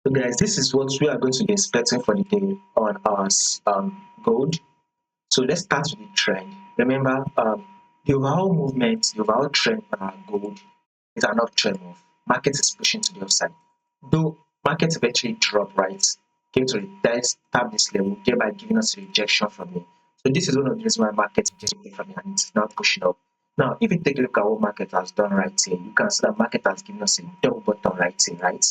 So guys, this is what we are going to be expecting for the day on our gold. So let's start with the trend. Remember, the overall movement, the overall trend on our gold is an uptrend move. Market is pushing to the upside. Though market eventually dropped, right, came to tap this level, thereby giving us a rejection from me. So this is one of the reasons why market rejected from me and it's now pushing up. Now, if you take a look at what market has done right here, you can see that market has given us a double bottom right here, right?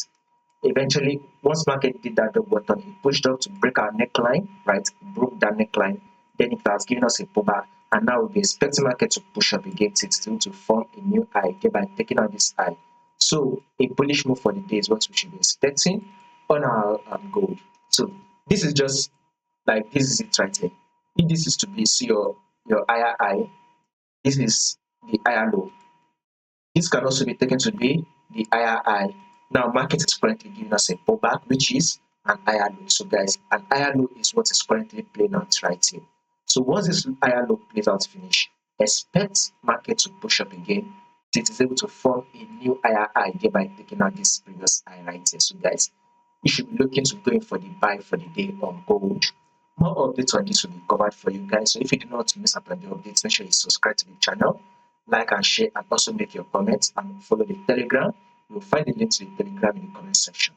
Eventually, once market did that double bottom, it pushed up to break our neckline, right? It broke that neckline. Then it has given us a pullback, and now we'll be expecting market to push up against it to form a new high, thereby taking out this high. So a bullish move for the day is what we should be expecting on our gold. So this is just like this is it right here. If this is to be see your higher high, this is the higher low. This can also be taken to be the higher high. Now, market is currently giving us a pullback, which is an higher low. So, guys, an higher low is what is currently playing out right here. So, once this higher low plays out finish, expect market to push up again. It is able to form a new higher high, thereby taking out this previous high right here. So, guys, you should be looking to going for the buy for the day on gold. More updates on this will be covered for you guys. So if you do not miss out on the updates, make sure you subscribe to the channel, like and share, and also make your comments and follow the Telegram. You'll find the link to the Telegram in the comment section.